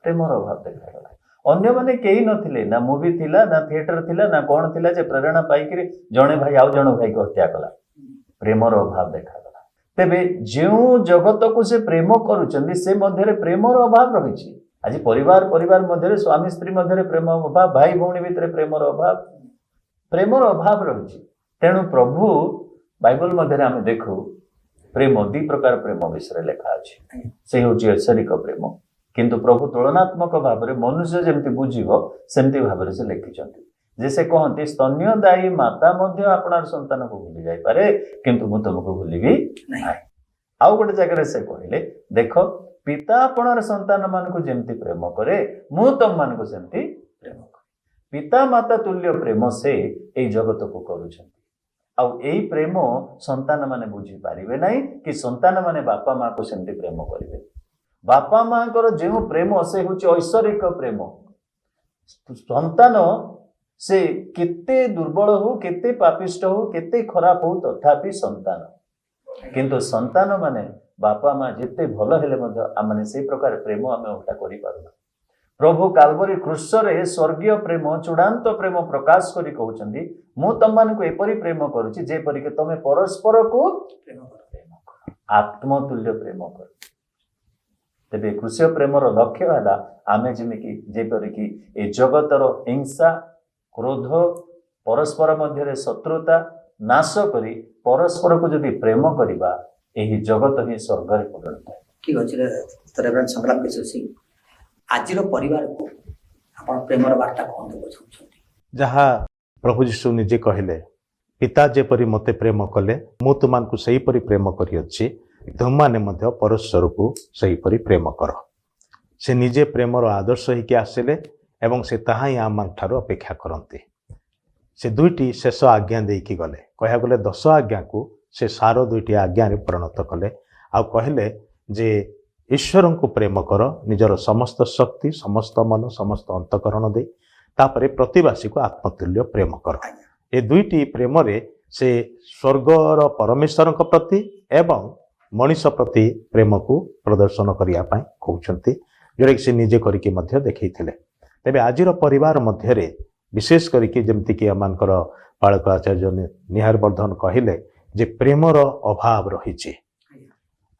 ପ୍ରେମର ଅଭାବ ଦେଖାଗଲା। ଅନ୍ୟମାନେ କେହି ନଥିଲେ, ନା ମୁଭି ଥିଲା, ନା ଥିଏଟର ଥିଲା, ନା କଣ ଥିଲା ଯେ ପ୍ରେରଣା ପାଇକିରି ଜଣେ ଭାଇ ଆଉ ଜଣ ଭାଇକୁ ହତ୍ୟା କଲା। ପ୍ରେମର ଅଭାବ ଦେଖାଗଲା। ତେବେ ଯେଉଁ ଜଗତକୁ ସେ ପ୍ରେମ କରୁଛନ୍ତି ସେ ମଧ୍ୟରେ ପ୍ରେମର ଅଭାବ ରହିଛି। ଆଜି ପରିବାର ମଧ୍ୟରେ, ସ୍ୱାମୀ ସ୍ତ୍ରୀ ମଧ୍ୟରେ ପ୍ରେମ ଅଭାବ, ଭାଇ ଭଉଣୀ ଭିତରେ ପ୍ରେମର ଅଭାବ ରହିଛି। ତେଣୁ ପ୍ରଭୁ ବାଇବଲ ମଧ୍ୟରେ ଆମେ ଦେଖୁ ପ୍ରେମ ଦି ପ୍ରକାର ପ୍ରେମ ବିଷୟରେ ଲେଖା ଅଛି। ସେ ହେଉଛି ଐଶ୍ୱରିକ ପ୍ରେମ, କିନ୍ତୁ ପ୍ରଭୁ ତୁଳନାତ୍ମକ ଭାବରେ ମନୁଷ୍ୟ ଯେମିତି ବୁଝିବ ସେମିତି ଭାବରେ ସେ ଲେଖିଛନ୍ତି। ଯେ ସେ କହନ୍ତି ସ୍ତନ୍ୟଦାୟୀ ମାତା ମଧ୍ୟ ଆପଣାର ସନ୍ତାନକୁ ଭୁଲି ଯାଇପାରେ, କିନ୍ତୁ ମୁଁ ତୁମକୁ ଭୁଲିବି ନାହିଁ। ଆଉ ଗୋଟେ ଜାଗାରେ ସେ କହିଲେ, ଦେଖ ପିତା ଆପଣାର ସନ୍ତାନ ମାନଙ୍କୁ ଯେମିତି ପ୍ରେମ କରେ, ମୁଁ ତମମାନଙ୍କୁ ସେମିତି ପ୍ରେମ କରେ। ପିତା ମାତା ତୁଲ୍ୟ ପ୍ରେମ ସେ ଏଇ ଜଗତକୁ କରୁଛନ୍ତି। ଆଉ ଏଇ ପ୍ରେମ ସନ୍ତାନ ମାନେ ବୁଝିପାରିବେ ନାହିଁ, କି ସନ୍ତାନ ମାନେ ବାପା ମାଆକୁ ସେମିତି ପ୍ରେମ କରିବେ। ବାପା ମାଆଙ୍କର ଯେଉଁ ପ୍ରେମ ସେ ହେଉଛି ଐଶ୍ୱରିକ ପ୍ରେମ। ସନ୍ତାନ ସେ କେତେ ଦୁର୍ବଳ ହଉ, କେତେ ପାପିଷ୍ଟ ହଉ, କେତେ ଖରାପ ହଉ, ତଥାପି ସନ୍ତାନ। କିନ୍ତୁ ସନ୍ତାନ ମାନେ ବାପା ମା ଯେତେ ଭଲ ହେଲେ ମଧ୍ୟ ଆମେ ସେଇ ପ୍ରକାର ପ୍ରେମ ଆମେ ଓଲଟା କରିପାରୁନା। ପ୍ରଭୁ କାଲବରୀ କ୍ରୁଶରେ ସ୍ୱର୍ଗୀୟ ପ୍ରେମ, ଚୂଡ଼ାନ୍ତ ପ୍ରେମ ପ୍ରକାଶ କରି କହୁଛନ୍ତି, ମୁଁ ତମମାନଙ୍କୁ ଏପରି ପ୍ରେମ କରୁଛି ଯେପରିକି ତମେ ପରସ୍ପରକୁ ପ୍ରେମ କର, ଆତ୍ମତୁଲ୍ୟ ପ୍ରେମ କର। ତେବେ କୃଷିୟ ପ୍ରେମର ଲକ୍ଷ୍ୟ ହେଲା ଆମେ ଯେପରିକି ଏ ଜଗତର ହିଂସା, କ୍ରୋଧ, ପରସ୍ପର ମଧ୍ୟରେ ଶତ୍ରୁତା ନାଶ କରି ପରସ୍ପରକୁ ଯଦି ପ୍ରେମ କରିବା, ଏହି ଜଗତ ହିଁ ସ୍ୱର୍ଗରେ ପରିଣତ ହେବ। ଠିକ ଅଛି ରେଭରେଣ୍ଡ ସଂଗ୍ରାମ କିଶୋର ସିଂ, ଆଜିର ପରିବାରକୁ ଆପଣ ପ୍ରେମର ବାର୍ତ୍ତା କଣ ଦେବାକୁ ଚାହୁଁଛନ୍ତି? ଯାହା ପ୍ରଭୁ ଯୀଶୁ ନିଜେ କହିଲେ, ପିତା ଯେପରି ମୋତେ ପ୍ରେମ କଲେ ମୁଁ ତୁମମାନଙ୍କୁ ସେହିପରି ପ୍ରେମ କରିଅଛି, ତୁମମାନେ ମଧ୍ୟ ପରସ୍ପରକୁ ସେହିପରି ପ୍ରେମ କର। ସେ ନିଜେ ପ୍ରେମର ଆଦର୍ଶ ହେଇକି ଆସିଲେ ଏବଂ ସେ ତାହା ହିଁ ଆମଠାରୁ ଅପେକ୍ଷା କରନ୍ତି। ସେ ଦୁଇଟି ଶେଷ ଆଜ୍ଞା ଦେଇକି ଗଲେ। କହିବାକୁ ଗଲେ 10 ଆଜ୍ଞାକୁ ସେ ସାର 2ଟି ଆଜ୍ଞାରେ ପରିଣତ କଲେ ଆଉ କହିଲେ ଯେ ଈଶ୍ୱରଙ୍କୁ ପ୍ରେମ କର ନିଜର ସମସ୍ତ ଶକ୍ତି, ସମସ୍ତ ମନ, ସମସ୍ତ ଅନ୍ତଃକରଣ ଦେଇ, ତାପରେ ପ୍ରତିବାସୀକୁ ଆତ୍ମତୁଲ୍ୟ ପ୍ରେମ କର। ଏ 2ଟି ପ୍ରେମରେ ସେ ସ୍ୱର୍ଗର ପରମେଶ୍ୱରଙ୍କ ପ୍ରତି ଏବଂ ମଣିଷ ପ୍ରତି ପ୍ରେମକୁ ପ୍ରଦର୍ଶନ କରିବା ପାଇଁ କହୁଛନ୍ତି, ଯେଉଁଟାକି ସେ ନିଜେ କରିକି ମଧ୍ୟ ଦେଖେଇଥିଲେ। ତେବେ ଆଜିର ପରିବାର ମଧ୍ୟରେ ବିଶେଷ କରିକି ଯେମିତିକି ଆମମାନଙ୍କର ବାଳକ ଆଚାର୍ଯ୍ୟ ନିହାର ବର୍ଦ୍ଧନ କହିଲେ ଯେ ପ୍ରେମର ଅଭାବ ରହିଛି।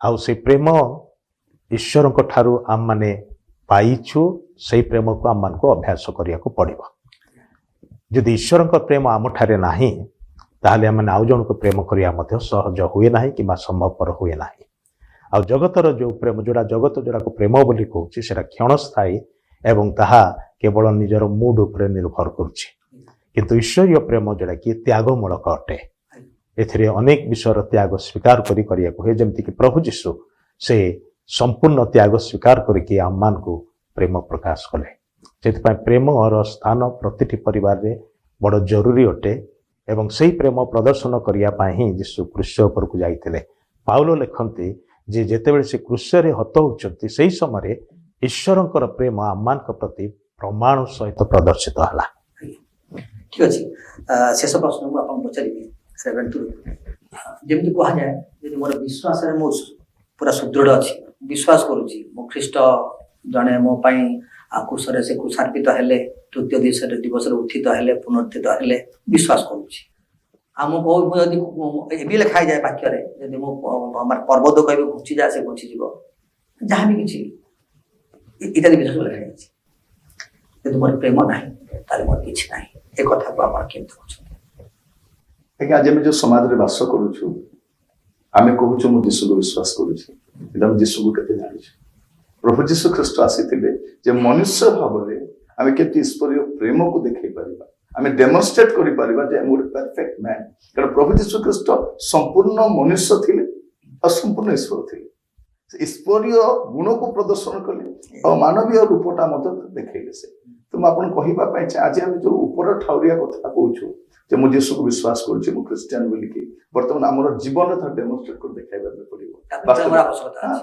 ଆଉ ସେ ପ୍ରେମ ଈଶ୍ୱରଙ୍କ ଠାରୁ ଆମମାନେ ପାଇଛୁ, ସେଇ ପ୍ରେମକୁ ଆମମାନଙ୍କୁ ଅଭ୍ୟାସ କରିବାକୁ ପଡ଼ିବ। ଯଦି ଈଶ୍ୱରଙ୍କ ପ୍ରେମ ଆମଠାରେ ନାହିଁ ତାହେଲେ ଆମମାନେ ଆଉ ଜଣଙ୍କୁ ପ୍ରେମ କରିବା ମଧ୍ୟ ସହଜ ହୁଏ ନାହିଁ କିମ୍ବା ସମ୍ଭବପର ହୁଏ ନାହିଁ। ଆଉ ଜଗତର ଯେଉଁ ପ୍ରେମ, ଯୋଉଟାକୁ ପ୍ରେମ ବୋଲି କହୁଛି, ସେଟା କ୍ଷଣସ୍ଥାୟୀ ଏବଂ ତାହା କେବଳ ନିଜର ମୁଡ୍ ଉପରେ ନିର୍ଭର କରୁଛି। କିନ୍ତୁ ଈଶ୍ୱରୀୟ ପ୍ରେମ ଯେଉଁଟାକି ତ୍ୟାଗମୂଳକ ଅଟେ, ଏଥିରେ ଅନେକ ବିଷୟର ତ୍ୟାଗ ସ୍ୱୀକାର କରିବାକୁ ହୁଏ। ଯେମିତିକି ପ୍ରଭୁ ଯୀଶୁ ସେ ସମ୍ପୂର୍ଣ୍ଣ ତ୍ୟାଗ ସ୍ୱୀକାର କରିକି ଆମମାନଙ୍କୁ ପ୍ରେମ ପ୍ରକାଶ କଲେ। ସେଥିପାଇଁ ପ୍ରେମର ସ୍ଥାନ ପ୍ରତିଟି ପରିବାରରେ ବଡ଼ ଜରୁରୀ ଅଟେ ଏବଂ ସେହି ପ୍ରେମ ପ୍ରଦର୍ଶନ କରିବା ପାଇଁ ହିଁ ଯୀଶୁ କ୍ରୁଶ ଉପରକୁ ଯାଇଥିଲେ। ପାଉଲ ଲେଖନ୍ତି ଯେ ଯେତେବେଳେ ସେ କ୍ରୁଶରେ ହତ ହେଉଛନ୍ତି ସେହି ସମୟରେ ଈଶ୍ୱରଙ୍କର ପ୍ରେମ ଆମମାନଙ୍କ ପ୍ରତି ପ୍ରମାଣ ସହିତ ପ୍ରଦର୍ଶିତ ହେଲା। ଠିକ ଅଛି, ଶେଷ ପ୍ରଶ୍ନକୁ ଆପଣ ପଚାରିବି। ଯେମିତି କୁହାଯାଏ, ଯଦି ମୋର ବିଶ୍ୱାସରେ ମୁଁ ପୁରା ସୁଦୃଢ଼ ଅଛି, ବିଶ୍ୱାସ କରୁଛି ମୁଁ ଖ୍ରୀଷ୍ଟ ଜଣେ ମୋ ପାଇଁ କ୍ରୁଶରେ ସେ କୁଶାର୍ପିତ ହେଲେ, ତୃତୀୟ ଦିବସରେ ଉତ୍ଥିତ ହେଲେ, ପୁନରୁତ୍ଥିତ ହେଲେ, ବିଶ୍ୱାସ କରୁଛି। ଆଉ ମୁଁ ଯଦି ଏବେ ଲେଖା ହେଇଯାଏ ବାକ୍ୟରେ, ଯଦି ମୁଁ ପର୍ବତ କହିବି ଘୁଞ୍ଚିଯାଏ ସେ ଘୁଞ୍ଚିଯିବ, ଯାହାବି କିଛି ଇତ୍ୟାଦି ବିଷୟରେ ଲେଖାଯାଇଛି। ଯଦି ମୋର ପ୍ରେମ ନାହିଁ ତାହେଲେ ମୋର କିଛି ନାହିଁ। ଏ କଥାକୁ ଆପଣ କେମିତି କହୁଛନ୍ତି? ଆଜ୍ଞା, ଆଜି ଆମେ ଯୋଉ ସମାଜରେ ବାସ କରୁଛୁ, ଆମେ କହୁଛୁ ମୁଁ ଯୀଶୁକୁ ବିଶ୍ୱାସ କରୁଛି, କିନ୍ତୁ ଆମେ ଯୀଶୁକୁ କେତେ ଜାଣିଛୁ? ପ୍ରଭୁ ଯୀଶୁ ଖ୍ରୀଷ୍ଟ ଆସିଥିଲେ ଯେ ମନୁଷ୍ୟ ଭାବରେ ଆମେ କେତେ ଈଶ୍ୱରୀୟ ପ୍ରେମକୁ ଦେଖେଇ ପାରିବା, ଆମେ ଡେମନଷ୍ଟ୍ରେଟ୍ କରିପାରିବା ଯେ ଆମେ ଗୋଟେ ପରଫେକ୍ଟ ମ୍ୟାନ୍। କାରଣ ପ୍ରଭୁ ଯୀଶୁ ଖ୍ରୀଷ୍ଟ ସମ୍ପୂର୍ଣ୍ଣ ମନୁଷ୍ୟ ଥିଲେ ଆଉ ସମ୍ପୂର୍ଣ୍ଣ ଈଶ୍ୱର ଥିଲେ। ଈଶ୍ୱରୀୟ ଗୁଣକୁ ପ୍ରଦର୍ଶନ କଲେ ଆଉ ମାନବୀୟ ରୂପଟା ମଧ୍ୟ ଦେଖେଇଲେ ସେ। ତ ମୁଁ ଆପଣଙ୍କୁ କହିବା ପାଇଁ ଚାହେଁ, ଆଜି ଆମେ ଯୋଉ ଉପର ଠାଉରିଆ କଥା କହୁଛୁ ଯେ ମୁଁ ଯୀଶୁକୁ ବିଶ୍ୱାସ କରୁଛି, ମୁଁ ଖ୍ରୀଷ୍ଟିଆନ ବୋଲିକି, ବର୍ତ୍ତମାନ ଆମର ଜୀବନରେ ତାହା ଡେମନଷ୍ଟ୍ରେଟ୍ କରି ଦେଖାଇବାକୁ ପଡ଼ିବ।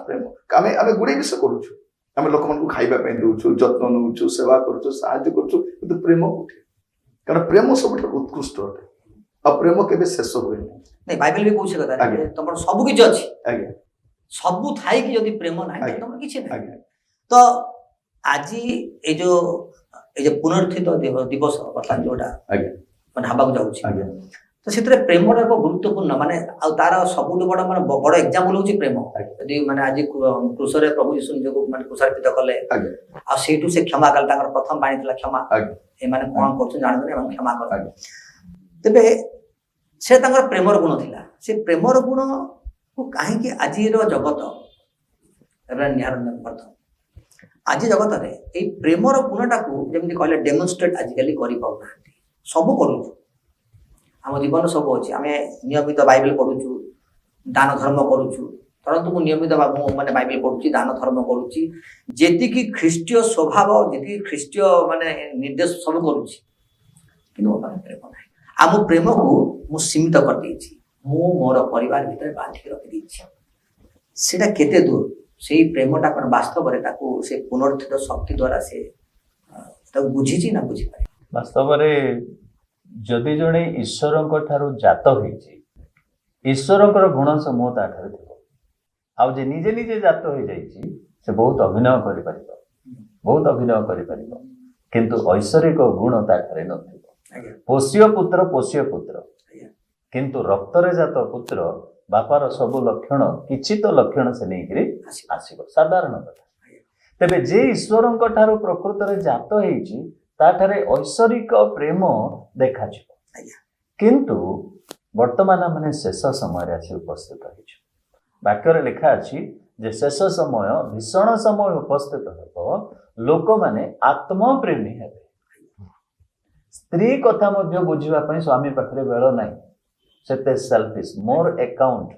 ପ୍ରେମ ଆମେ ଗୁଡ଼େ ବିଷୟ କରୁଛୁ, आम लोक मान खाइबा पे दउछु जत्न नउछु सेवा करछु साहाय्य करछु किंतु प्रेम कोठी कारण प्रेम सब उत्कृष्ट अटे आ प्रेम केबे शेष होय नहीं बाइबल भी कहूछ कथा आज्ञा। तुम सब किछ अछि आज्ञा सबु थाई कि यदि प्रेम नाही आज्ञा। तुम किछ नाही आज्ञा तो आज ए जो पुनरुत्थित दिवस अर्थात जोटा आज्ञा माने हबाक जाउछि आज्ञा तो से प्रेमर एक गुरुत्वपूर्ण माने आ तार सबुठ बड़ माने बड़ एग्जांपल होछि प्रेम यदि माने आज क्रूसरे प्रभु यीशु जो माने क्रूसार्पित कले आज्ञा आ सेठू से क्षमा कल ताकर प्रथम बाणी थिला क्षमा आज्ञा ए माने कोन करछ जानबे एवं क्षमा कर आज्ञा तेबे से ताकर प्रेमर गुण थिला से प्रेमर गुण को काहे कि आज रो जगत एबे निहारन प्रथम आज जगत रे ए प्रेमर गुणटा को जेमि कहले डेमोन्स्ट्रेट आजिकली करि पाउना सब करू आम जीवन सब अच्छे आम नियमित बाइबल पढ़ुचु दान धर्म करुचु परंतु मु नियमित माने बाइबल पढ़ुची दान धर्म करुची जेतिकी ख्रीष्टीय स्वभाव जेतिकी ख्रीष्टीय माने निर्देश सब करुची किंतु मो पाखे प्रेम नाही आम प्रेम को मु सीमित कर देछि मु मोर परिवार भीतर बांधी रखि देछि सेटा केते दूर सेही प्रेमटा कोन वास्तव रे ताको से पुनरुत्थित शक्ति द्वारा से ताको बुझिछि ना बुझि पारे वास्तव रे जदि जड़े ईश्वर ठारू जात होइछि ईश्वर गुण समूह ताठारे थिबो आउ जे निजे निजे जात हो जाइछि से बहुत अभिनय करि परिबो बहुत अभिनय करि परिबो किंतु ऐश्वरिक गुण ताठारे नथिबो पोष्य पुत्र किंतु रक्तरे जात पुत्र बापार सब लक्षण किछि तो लक्षण से नहीं आसीबो साधारण कथा तेबे जे ईश्वर ठारू प्रकृत रे जात होइछि ताठारे ऐश्वरिक प्रेम देखा किंतु वर्तमान माने शेष समय आसी उपस्थित होइछु वाक्य लिखा अछि जे शेष समय भीषण समय उपस्थित हेबो लोक माने आत्मप्रेमी हेबे स्त्री कथा मध्य बुझिबा पई स्वामी पाखरे बेल नाही सेते सेल्फिश मोर अकाउंट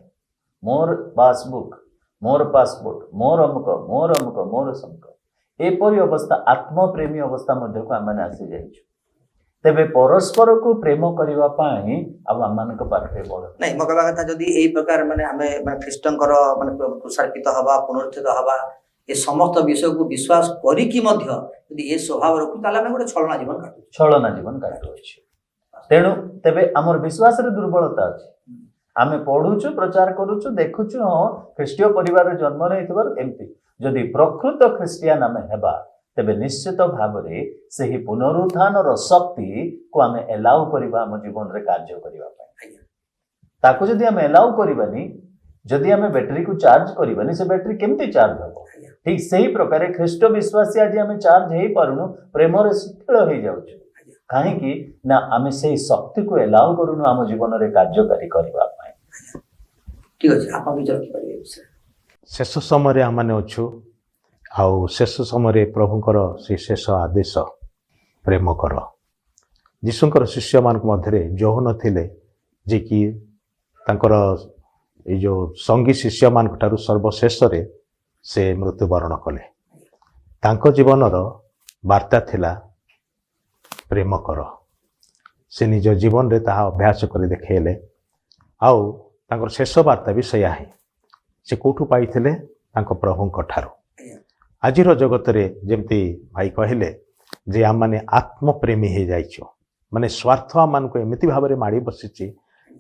मोर पासबुक मोर पासपोर्ट मोर अमुक मोर समक एपरी अवस्था आत्मप्रेमी अवस्था मध्य को आम आसी जाइछु तेबे परस्पर को प्रेम करबा पाई अब आमानक पाखे बड़ नहीं मो कहबा कथा जदी एई प्रकार माने आमे माने ख्रीष्टंकर माने प्रसारित हवा पुनरुत्थित हवा ए समस्त विषय को विश्वास करी कि मध्य यदि ए स्वभाव रखु ताला में गोटे छलना जीवन काटु अछि तेणु तेबे आमर विश्वास रे दुर्बलता अछि आमे पढुछु प्रचार करूछु देखुछु हां ख्रीष्टीय परिवार रे जन्म नैथिबार एम्ति जदि प्रकृत ख्रीस्टियान आमे हेबा तेबे निश्चित भाव रे सेही पुनरुत्थान रो शक्ति को आमे एलाउ करिबा हम जीवन रे कार्य करिबा पय ताको जदि आमे एलाउ करिबानी जदि आमे बैटरी को चार्ज करिबानी से बैटरी केमति चार्ज होबो ठीक सही प्रकार ख्रीष्ट विश्वासी आज आमे चार्ज हेई पारुनु प्रेम रे शिथिल हेई जाउछु काहे कि ना आमे सेही शक्ति को एलाउ करूनु हम जीवन रे कार्यकारी करिबा पय ठीक अछि आपन विचार कि परिबे शेष समय आम मैंने अच्छु आउ शेष समय प्रभुंर से शेष आदेश प्रेम कर यीशुंकर शिष्य मान मध्य यौन थिले जे कि तांकर ये जो संगी शिष्य मान ठारू सर्वशेष से मृत्युवरण कले तांको जीवनर वार्ता थिला प्रेम कर से निज जीवन रे ताहा अभ्यास कर देखेले आउ तांकर शेष वार्ता भी सैया है से कौटू पाइथिले तांको प्रभुंक ठारू आजिर जगत रे जेमती भाई कहले जे आम माने आत्मप्रेमी हो जाइछु माने स्वार्थ आम मान को एमिति भाव में माड़ी बसिछि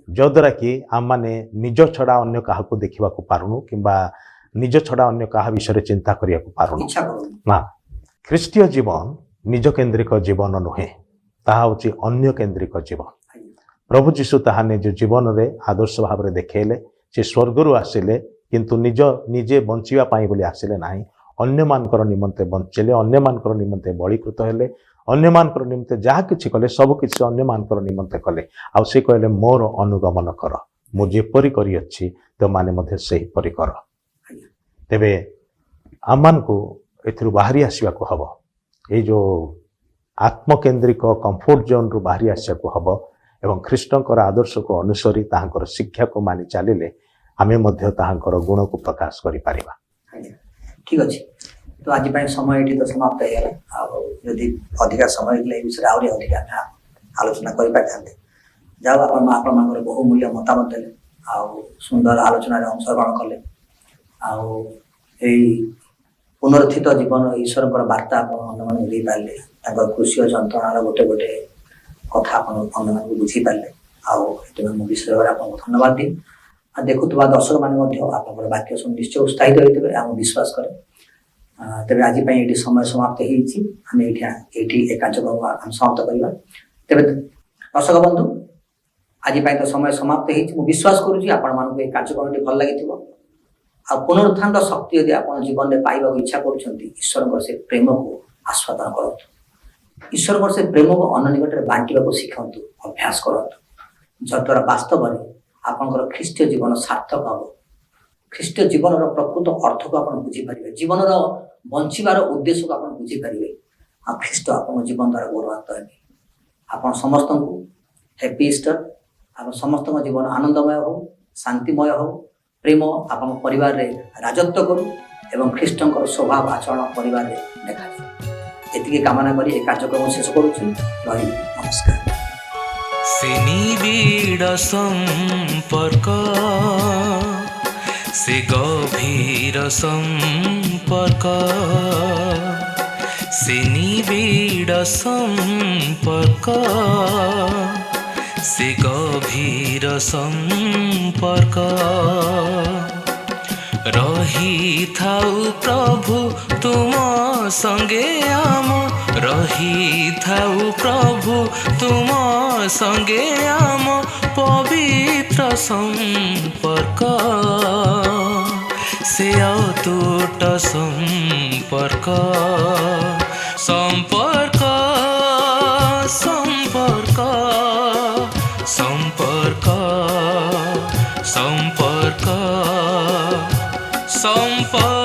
जद्वारा कि आम माने निज छड़ा अन्य काहाकू देखा पारुनु किंबा निज छड़ा अन्य काहा विषय चिंता करिया पारुनु ना ख्रीष्टीय जीवन निज केन्द्रिक जीवन नुहे ताहा होछि अन्य केन्द्रिक जीवन प्रभु जीशु ताहा निज जीवन रे आदर्श भाव में देखेले से स्वर्गरु आसिले किंतु निज निजे बंचिबा पाई बोली आसिले नाही अन्य मानकर निमंते बंचिले अन्य मानकर निमंते बळीकृत हेले अन्य मानकर निमंते जहा किछि कले सब किछि अन्य मानकर निमंते कले आ से कहले मोर अनुगमन कर मु जेपरि करी अछि तो माने मध्ये सेही परि कर तेबे आमान को एथरु बाहरी आसीबा को हबो ए जो आत्मकेन्द्रिक कंफर्ट जोन रु बाहरी आसीबा को हबो एवं ख्रीष्टंकर आदर्श को अनुसरी ताहांकर शिक्षा को मानि चालिले आमे मध्ये ताहांकर गुण को प्रकाश करि पारिबा ठीक अच्छे तो आज समय ये तो समाप्त होगा आदि अधिका समय विषय आहरी अधिका आलोचना कर जाओ आप बहुमूल्य मतामत देले आ सुंदर आलोचना अंशग्रहण कले पुनरुत्थित जीवन ईश्वर वार्ता आप पारे कृषि जंत्रार गोटे गोटे कथा आप बुझी पारे आम विषय आपको धन्यवाद दी देखुवा दर्शक मैंने आप वाक्य शुणी निश्चय उत्साहित होते आम विश्वास कै तेज आज ये समय समाप्त होमें ये कार्यक्रम आम समाप्त करवा तेज दर्शक बंधु आज तो समय समाप्त हो विश्वास करुँच आपण ये कार्यक्रम भल लगी आ पुनरुत्थान शक्ति यदि आप जीवन में पाइबा इच्छा कर से प्रेम को आस्वादन करूँ ईश्वर से प्रेम को अन्य निकट बांटा शिखु अभ्यास करूँ जद्वारा वास्तव में आपंकर ख्रीष्ट जीवन सार्थक हम ख्रीष्ट जीवन प्रकृत अर्थ को आप बुझीपारे जीवन बंचार उद्देश्य को आप बुझीपारे आ ख्रीष्ट आप जीवन द्वारा गौरवान्वित हे आप समस्त को हैप्पी ईस्टर आप समस्त जीवन आनंदमय हो शांतिमय हो प्रेम आप परिवार रे राजत्व करू एवं ख्रीष्टंकर स्वभाव आचरण परिवार रे देखा ये कामना करी कार्यक्रम शेष करुँच रही नमस्कार से निबिड़ संपर्क से गभीर संपर्क से निबिड़ संपर्क से गभीर संपर्क रही थाउ प्रभु तुम संगे आम रही थाउ प्रभु तुम संगे आम पवित्र संपर्क से अतुट संपर्क संपर्क संपर्क संपर्क संपर्क संपर्क